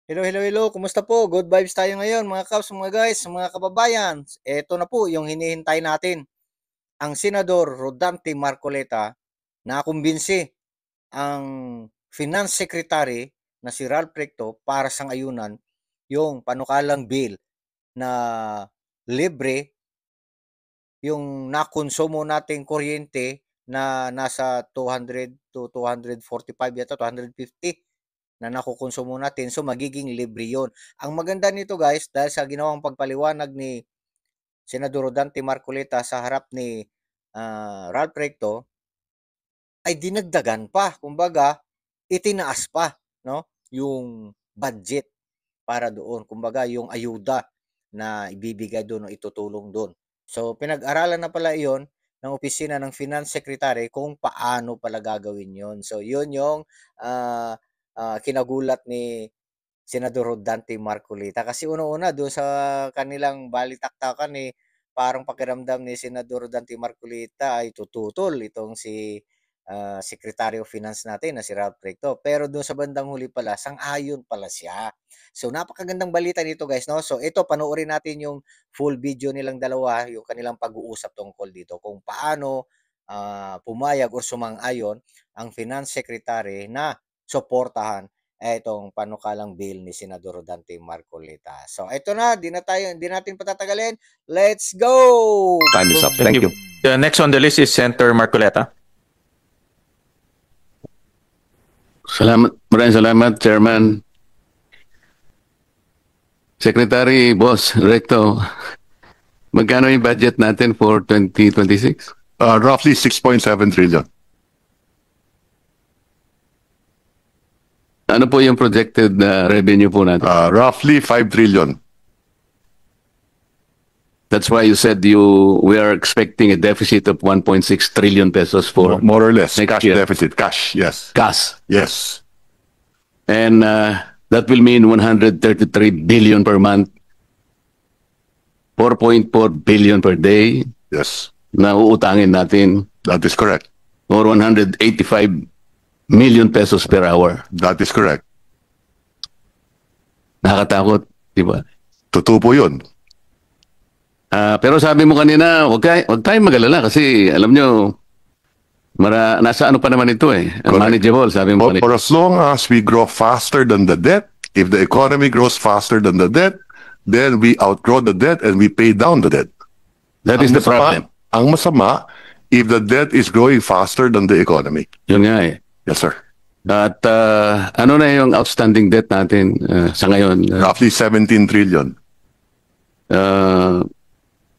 Hello, hello, hello. Kumusta po? Good vibes tayo ngayon, mga kaps, mga guys, mga kababayan. Ito na po yung hinihintay natin. Ang Senador Rodante Marcoleta na kumbinsi ang Finance Secretary na si Ralph Recto para sang-ayunan yung panukalang bill na libre yung nakonsumo nating kuryente na nasa 200 to 245 yata, 250 na nakukonsumo natin. So, magiging libre yun. Ang maganda nito guys, dahil sa ginawang pagpaliwanag ni Senador Rodante Marcoleta sa harap ni Ralph Recto, ay dinagdagan pa. Kumbaga, itinaas pa, no? Yung budget para doon. Kumbaga, yung ayuda na ibibigay doon o itutulong doon. So, pinag-aralan na pala iyon ng opisina ng Finance Secretary kung paano pala gagawin yon. So, yun yung kinagulat ni Senador Rodante Marcolita. Kasi una-una doon sa kanilang balitaktakan parang pakiramdam ni Senador Rodante Marcolita ay tututol itong si Secretary of Finance natin na si Ralph Recto. Pero doon sa bandang huli pala, sang-ayon pala siya. So napakagandang balita nito guys, no? So ito, panoorin natin yung full video nilang dalawa, yung kanilang pag-uusap tungkol dito kung paano pumayag o sumang-ayon ang Finance Secretary na suportahan itong panukalang bill ni Senador Rodante Marcolita. So ito na, di natin patatagalin. Let's go! Time is up. Thank you. The next on the list is Senator Marcoleta. Maraming salamat, Chairman. Secretary, Boss, Recto, magkano yung budget natin for 2026? Roughly 6.7 trillion. Ano po yung projected revenue po natin? Roughly 5 trillion. That's why you said we are expecting a deficit of 1.6 trillion pesos for More or less. next Cash year. deficit. Cash, yes. Cash. Yes. And that will mean 133 billion per month, 4.4 billion per day Yes. na uutangin natin, That is correct. or 185 million pesos per hour. That is correct. Nakakatakot, di ba? Totoo po yun. Pero sabi mo kanina, wag tayong mag-alala kasi alam nyo, nasa ano pa naman ito eh. Manageable, sabi mo kanina. For as long as we grow faster than the debt, if the economy grows faster than the debt, then we outgrow the debt and we pay down the debt. That is the problem. Ang masama, if the debt is growing faster than the economy. Yun nga eh. Yes, sir. At ano na yung outstanding debt natin sa ngayon? Roughly 17 trillion.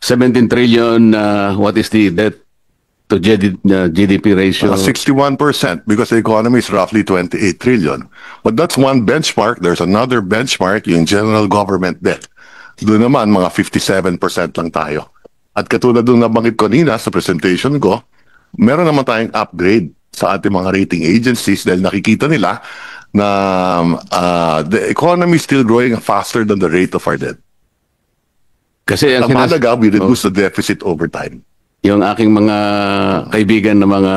17 trillion, what is the debt to GDP ratio? 61% because the economy is roughly 28 trillion. But that's one benchmark. There's another benchmark, yung general government debt. Doon naman, mga 57% lang tayo. At katulad nung nabanggit ko nina sa presentation ko, meron naman tayong upgrade sa ating mga rating agencies dahil nakikita nila na the economy is still growing faster than the rate of our debt. Kasi Ang mahalaga, we reduce the deficit over time. Yung aking mga kaibigan na mga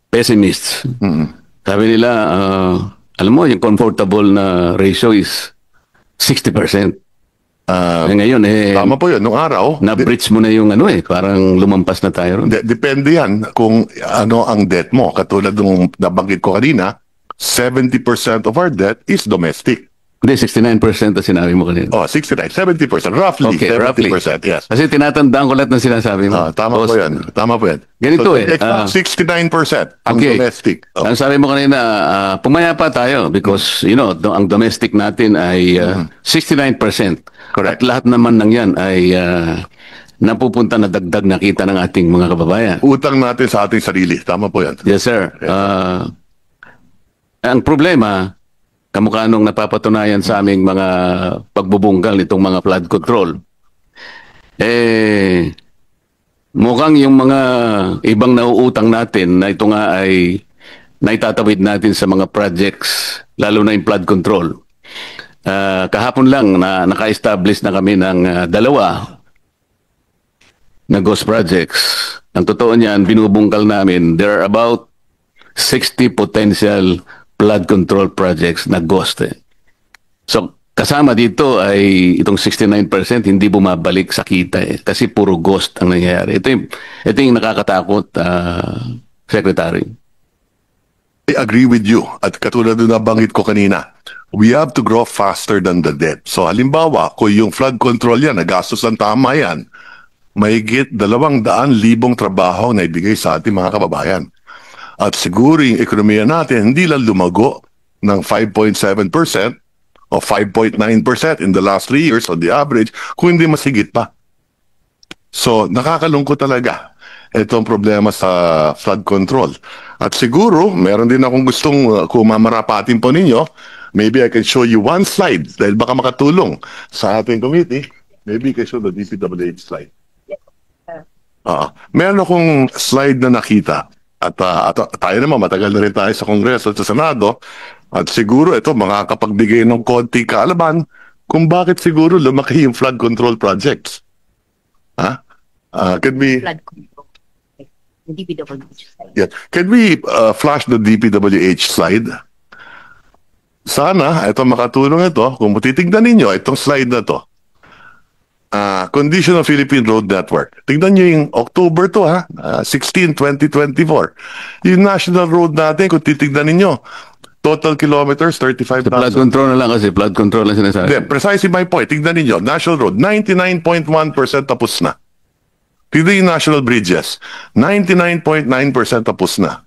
pessimists, sabi nila, alam mo, yung comfortable na ratio is 60%. Ngayon, Tama po yun. Nung araw, na-breach mo na yung parang lumampas na tayo. depende yan kung ano ang debt mo. Katulad nung nabanggit ko kanina, 70% of our debt is domestic. Hindi, 69% na sinabi mo kanina. Oh, 69, 70%. Roughly, Okay, 70%, yes. Kasi tinatandaan ko lahat ng sinasabi mo. Tama po yan. Tama po yan. Ganito So, eh. 69% ang domestic. Oh. Ang sabi mo kanina, pumayapa tayo because, ang domestic natin ay 69%. Correct. At lahat naman ng yan ay napupunta na dagdag na kita ng ating mga kababayan. Utang natin sa ating sarili. Tama po yan. Yes, sir. Ang problema, kamukha nung napapatunayan sa aming mga pagbubunggal nitong mga flood control, mukhang yung mga ibang nauutang natin na ito nga ay naitatawid natin sa mga projects, lalo na yung flood control. Kahapon lang na naka-establish na kami ng dalawa na ghost projects. Ang totoo niyan, binubungkal namin, there are about 60 potential flood control projects na ghost. So, kasama dito ay itong 69% hindi bumabalik sa kita kasi puro ghost ang nangyayari. Ito yung nakakatakot, Secretary. I agree with you. At katulad na nabanggit ko kanina, we have to grow faster than the debt. So halimbawa, kung yung flood control yan, nagastos ng tama yan, mahigit 200,000 trabaho na ibigay sa ating mga kababayan. At siguro yung ekonomiya natin hindi lang lumago ng 5.7% o 5.9% in the last 3 years on the average, kung hindi mas higit pa. So nakakalungkot talaga itong problema sa flood control. At siguro, meron din akong gustong kung mamarapatin po ninyo, maybe I can show you one slide dahil baka makatulong sa ating committee. Maybe I can show the DPWH slide. Meron akong slide na nakita at tayo naman matagal na rin tayo sa Kongreso at sa Senado at siguro ito makakapagbigay ng konti kaalaman kung bakit siguro lumaki yung flood control projects. Can we Flood control. The DPWH slide. Yeah. Can we flash the DPWH slide? Sana ito makatulong ito. Kung titignan ninyo itong slide na to. Condition of Philippine Road Network. Tignan nyo yung October to 16, 2024. Yung national road natin, kung titignan ninyo, total kilometers, 35,000. Flood control na lang kasi, flood control lang sinasabi. Then, precisely my point. Tignan ninyo, national road, 99.1% tapos na. Tignan yung national bridges, 99.9% tapos na.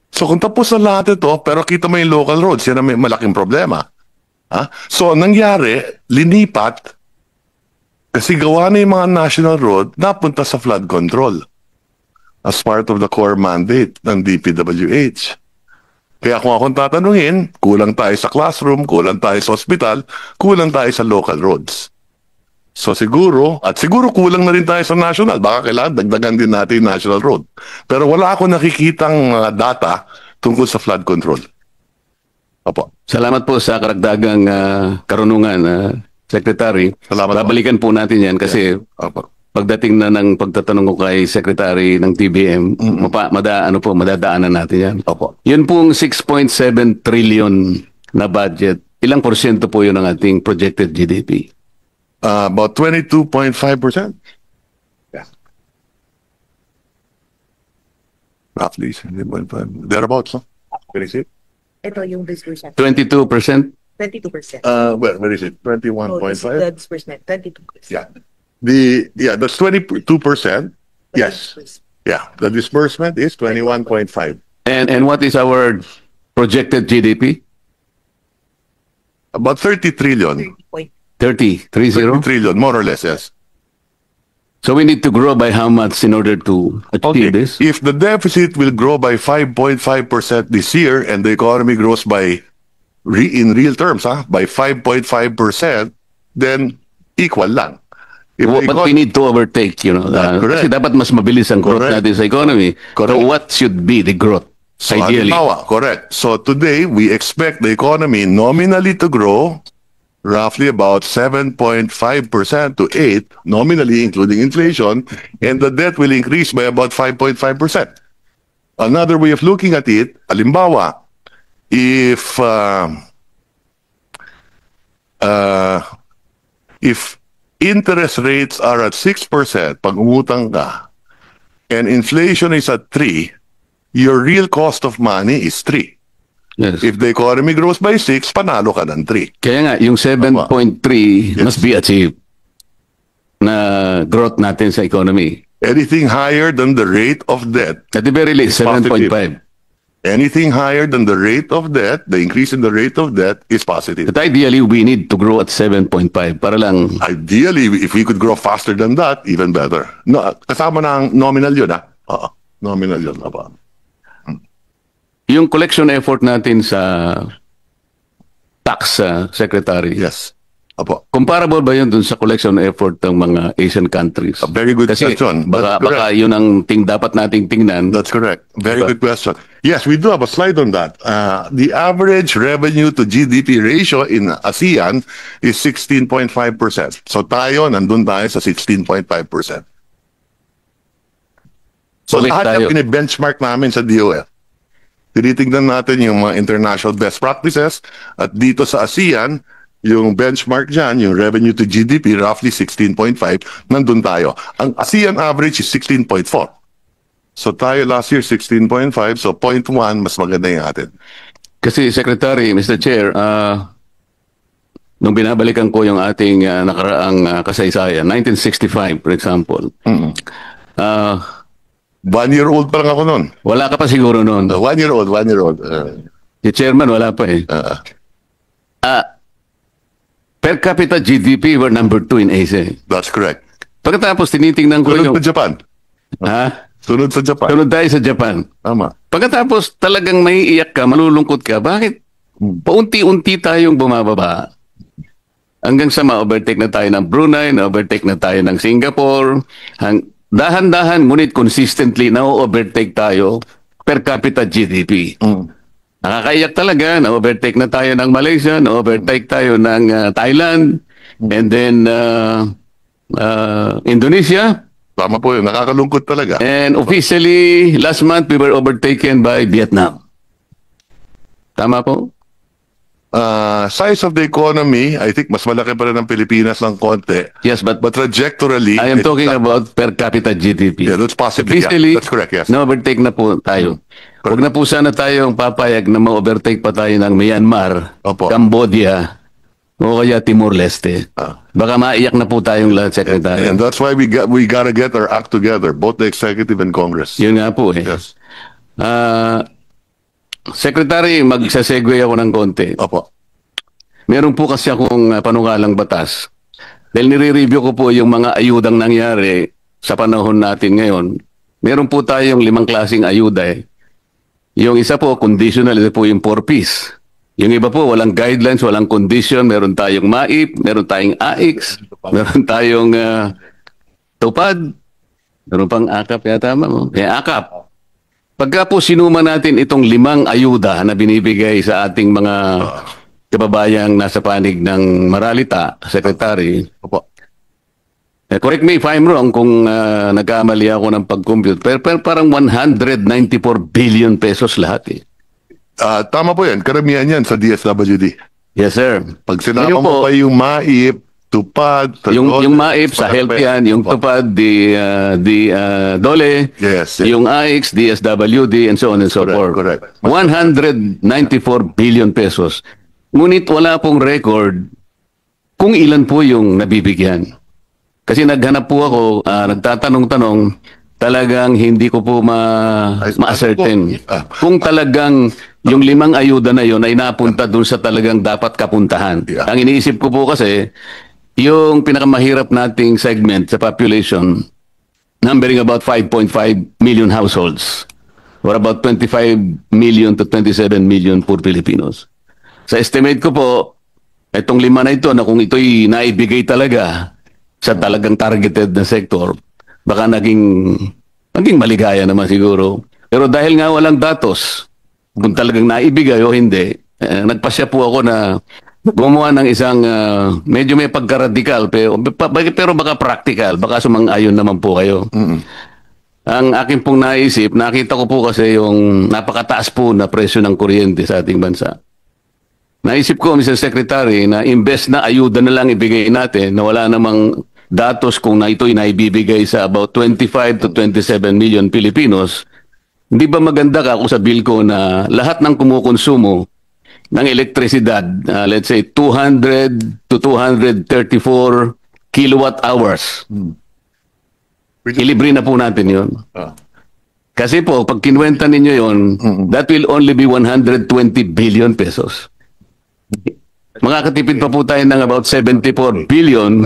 So kung tapos na lahat ito, pero kita mo yung local roads, yan ang may malaking problema. So nangyari, linipat, kasi gawa na yung mga national road, napunta sa flood control as part of the core mandate ng DPWH. Kaya kung akong tatanungin, kulang tayo sa classroom, kulang tayo sa hospital, kulang tayo sa local roads. So siguro kulang na rin tayo sa national. Baka kailangan dagdagan din natin yung national road. Pero wala ako nakikitang data tungkol sa flood control. Opo. Salamat po sa karagdagang karunungan, Secretary. Salamat po. Babalikan po natin yan kasi Opo. pagdating na ng pagtatanong ko kay Secretary ng TBM, madadaanan natin yan. Opo. Yun pong 6.7 trillion na budget, ilang porsyento po yun ng ating projected GDP? About 22.5%. Yeah. Roughly, 22.5. Thereabouts, no? Where is it? Ito yung disbursement. 22%? 22%. Where is it? So, 21.5? the disbursement, 22%. Yeah. That's 22%. Yes. Yeah. The disbursement is 21.5. And what is our projected GDP? About 30 trillion. 30 trillion, more or less, yes. So we need to grow by how much in order to achieve this? If the deficit will grow by 5.5% this year and the economy grows by, in real terms, by 5.5%, then equal lang. If the But we need to overtake, That's correct. kasi dapat mas mabilis ang growth Correct. natin sa economy. Correct. So what should be the growth, So, ideally? halimbawa, correct. So today, we expect the economy nominally to grow roughly about 7.5% to 8%, nominally including inflation, and the debt will increase by about 5.5%. Another way of looking at it, halimbawa, if interest rates are at 6% pag umutang ka, and inflation is at 3%, your real cost of money is 3%. Yes. If the economy grows by 6, panalo ka ng 3. Kaya nga, yung 7.3 Yes. must be achieved na growth natin sa economy. Anything higher than the rate of debt, At the very least, It's positive. 7.5. anything higher than the rate of debt, the increase in the rate of debt is positive. But ideally, we need to grow at 7.5 para lang. Ideally, if we could grow faster than that, even better. No, kasama na ang nominal yun, Oo, nominal yun. Aba. Yung collection effort natin sa tax, Secretary, Yes. Apo. comparable ba yun dun sa collection effort ng mga Asian countries? A very good Kasi question. baka That's correct. yun ang dapat nating tingnan. That's correct. Very Diba? good question. Yes, we do have a slide on that. The average revenue to GDP ratio in ASEAN is 16.5%. So tayo, nandun tayo sa 16.5%. So Balik lahat tayo. yung benchmark namin sa DOF. tinitingnan natin yung mga international best practices at dito sa ASEAN, yung benchmark dyan, yung revenue to GDP, roughly 16.5, nandun tayo. Ang ASEAN average is 16.4. So tayo last year 16.5, so 0.1, mas maganda yung atin. Kasi Secretary, Mr. Chair, nung binabalikan ko yung ating nakaraang kasaysayan, 1965 for example, ah, 1 year old pa lang ako noon. wala ka pa siguro noon. 1 year old, 1 year old. Si Chairman, wala pa eh. Per capita GDP, we're number 2 in Asia. That's correct. Pagkatapos, tinitingnan ko Sunod yung... sa Japan. Ha? Sunod sa Japan. Sunod tayo sa Japan. Tama. Pagkatapos, talagang may iyak ka, malulungkot ka. Bakit? Paunti-unti tayong bumababa. Hanggang sa ma-overtake na tayo ng Brunei, na-overtake na tayo ng Singapore. Dahan-dahan, ngunit consistently na-overtake tayo per capita GDP. Nakakaiyak talaga, na-overtake na tayo ng Malaysia, na-overtake tayo ng Thailand, and then Indonesia. Tama po yun. Nakakalungkot talaga. And officially, last month, we were overtaken by Vietnam. Tama po? Size of the economy, I think mas malaki pa rin ang Pilipinas ng konti. Yes, but But trajectorily, I am talking about per capita GDP. Yeah, that's possibly. Officially, Yeah, that's correct, yes. na-overtake na po tayo. Huwag na po sana tayong papayag na ma-overtake pa tayo ng Myanmar, Opo. Cambodia, o kaya Timor-Leste. Baka maiyak na po tayong lahat, Secretary. And that's why we gotta get our act together, both the executive and Congress. Yun nga po eh. Yes. Secretary, magsasegue ako ng konti. Opo. Meron po kasi akong panukalang batas. Dahil nire-review ko po yung mga ayudang nangyari sa panahon natin ngayon. Meron po tayong 5 klaseng ayuda eh. Yung isa po, conditional, ito po yung 4Ps. Yung iba po, walang guidelines, walang condition. Meron tayong MAIP, meron tayong AIX, meron tayong TUPAD, meron pang AKAP yata mo. AKAP. Pagka po sinuma natin itong 5 ayuda na binibigay sa ating mga kababayang nasa panig ng Maralita, Secretary, Opo. correct me if I'm wrong kung nagkamali ako ng pag-compute, pero parang 194 billion pesos lahat eh. Tama po yan. Karamihan yan sa DSWD. Yes, sir. Pag sinama Ngayon po, mo pa yung MAIP, TUPAD, yung MAIP sa health yan, yung TUPAD, DOLE, Yes. yung AIX, DSWD, and so on and so Correct, forth. correct. 194 billion pesos. Ngunit wala pong record kung ilan po yung nabibigyan. Kasi naghanap po ako, nagtatanong-tanong, talagang hindi ko po ma-ascertain. Kung talagang yung 5 ayuda na yon ay napunta dun sa talagang dapat kapuntahan. Yeah. Ang iniisip ko po kasi, yung pinakamahirap nating segment sa population, numbering about 5.5 million households, or about 25 million to 27 million poor Filipinos. Sa estimate ko po, itong 5 na ito, na kung ito'y naibigay talaga sa talagang targeted na sector, baka naging maligaya naman siguro. Pero dahil nga walang datos, kung talagang naibigay o hindi, nagpasya po ako na gumawa ng isang medyo may pagka-radical, pero baka practical, baka sumang-ayon naman po kayo. Ang akin pong naisip, nakita ko po kasi yung napakataas po na presyo ng kuryente sa ating bansa. Naisip ko, Mr. Secretary, na imbes na ayuda na lang ibigay natin, na wala namang datos kung na ito'y naibibigay sa about 25 to 27 million Filipinos, hindi ba maganda ka kung sa bill ko na lahat ng kumukonsumo ng elektrisidad, let's say 200 to 234 kilowatt hours, ilibre na po natin yun. Kasi po, pag kinwenta ninyo yun, that will only be 120 billion pesos. Makakatipid pa po tayo ng about 74 billion.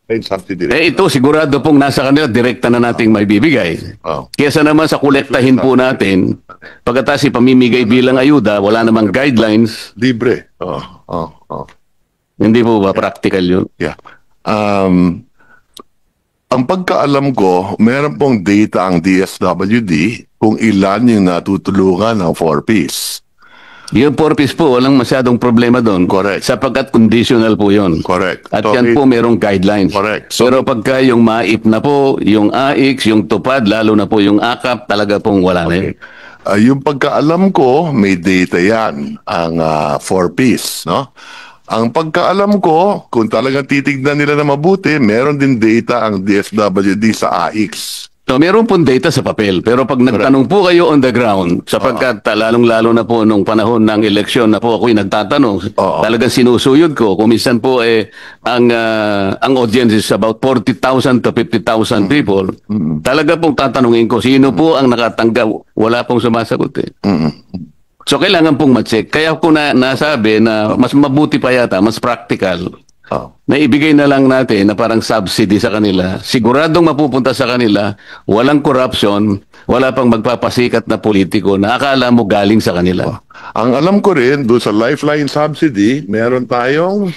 Ito sigurado pong nasa kanila, direkta na nating may bibigay. Kesa naman sa kolektahin po natin, pagkatapos ipamimigay bilang ayuda, wala namang guidelines. Libre. Hindi po ba practical yun? Yeah. Ang pagkaalam ko, meron pong data ang DSWD kung ilan yung natutulungan ng 4Ps. Yung 4Ps po, walang masyadong problema doon. Correct. Sapagkat conditional po yun. Correct. At So, yan po merong guidelines. Correct. So, Pero pagka yung MAIP na po, yung AIX, yung TUPAD, lalo na po yung AKAP, talaga pong wala na yun. Yung pagkaalam ko, may data yan, ang 4Ps, no? Ang pagkaalam ko, kung talagang titignan nila na mabuti, meron din data ang DSWD sa AIX. So, meron pong data sa papel. Pero pag nagtanong po kayo on the ground, sapagkat lalong-lalo na po nung panahon ng eleksyon na po ako'y nagtatanong, talagang sinusuyod ko. Kung minsan po ang audience is about 40,000 to 50,000 people, talaga pong tatanungin ko, sino po ang nakatanggap? Wala pong sumasagot eh. So, kailangan pong ma-check. Kaya ko nasabi na mas mabuti pa yata, mas practical, na ibigay na lang natin na parang subsidy sa kanila. Siguradong mapupunta sa kanila, walang corruption, wala pang magpapasikat na politiko na akala mo galing sa kanila. Ang alam ko rin, doon sa Lifeline subsidy, meron tayong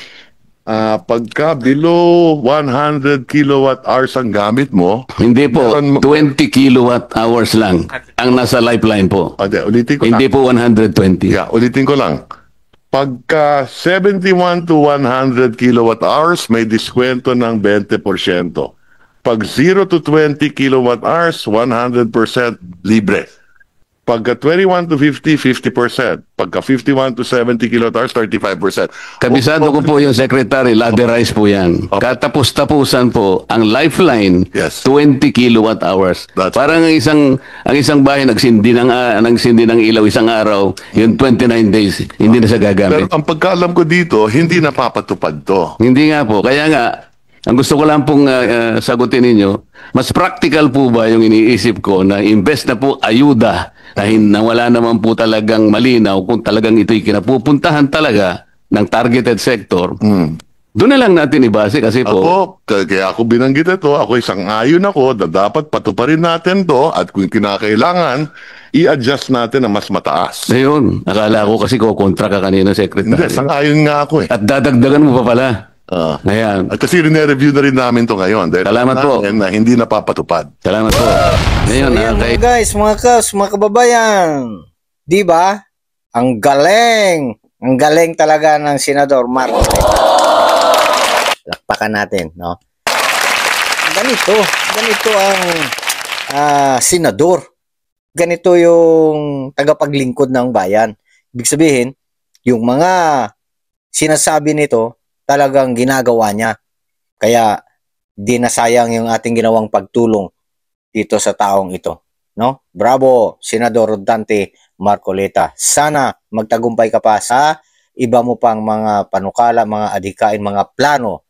pagka below 100 kilowatt hours ang gamit mo. Hindi po, meron- 20 kilowatt hours lang ang nasa lifeline po. Ulitin ko Hindi lang. po 120. Yeah, ulitin ko lang. Pagka 71 to 100 kilowatt hours, may diskwento ng 20%. Pag 0 to 20 kilowatt hours, 100% libre. Pagka 21 to 50, 50%. Pagka 51 to 70 kilowatt hours, 35%. Kabisado ko po yung secretary, laderize po yan. Katapos-tapusan po, ang lifeline, Yes. 20 kilowatt hours. That's Parang ang isang bahay nagsindi ng ilaw isang araw, yung 29 days, hindi na siya Pero gagamit. ang pagkaalam ko dito, hindi napapatupad to. Hindi nga po. Kaya nga, ang gusto ko lang pong sagutin ninyo, mas practical po ba yung iniisip ko na imbes na po ayuda dahil na wala naman po talagang malinaw kung talagang ito'y kinapupuntahan talaga ng targeted sector, doon na lang natin ibase kasi po, Kaya ako binanggit ito, ako isang ayon ako na dapat patuparin natin to at kung kinakailangan, i-adjust natin na mas mataas. ayun, akala ko kasi kontra ka kanina, Hindi, Secretary. sang-ayon nga ako eh. At dadagdagan mo pa pala. Ayan. At kasi rine-review na rin namin to ngayon. Dahil Salamat po. na hindi napapatupad. Salamat po. Ngayon, Ayan kay mga guys, mga kaos, mga kababayan. Di ba? Ang galing. Ang galing talaga ng Senador Marcos. Lakpakan natin, no? Ganito ang senador. Ganito yung tagapaglingkod ng bayan. Ibig sabihin, yung mga sinasabi nito, talagang ginagawa niya. Kaya, di nasayang yung ating ginawang pagtulong dito sa taong ito. No? Bravo, Senador Rodante Marcoleta. Sana magtagumpay ka pa sa iba mo pang mga panukala, mga adhikain, mga plano,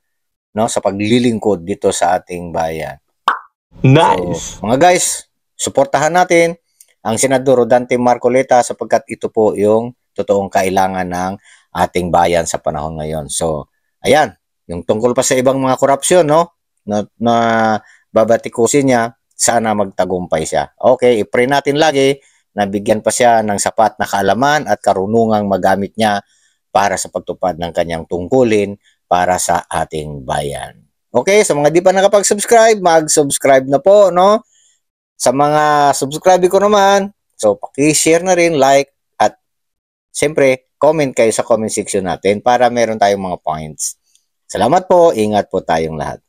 no, sa paglilingkod dito sa ating bayan. Nice. So, mga guys, suportahan natin ang Senador Rodante Marcoleta sapagkat ito po yung totoong kailangan ng ating bayan sa panahon ngayon. So, ayan, yung tungkol pa sa ibang mga korupsyon, no, na babatikusin niya, sana magtagumpay siya. Okay, i-pray natin lagi na bigyan pa siya ng sapat na kaalaman at karunungang magamit niya para sa pagtupad ng kanyang tungkulin para sa ating bayan. Okay, sa mga di pa nakapag-subscribe, mag-subscribe na po, no? Sa mga subscribe ko naman, so paki-share na rin, like, at siyempre, comment kayo sa comment section natin para meron tayong mga points. Salamat po, ingat po tayong lahat.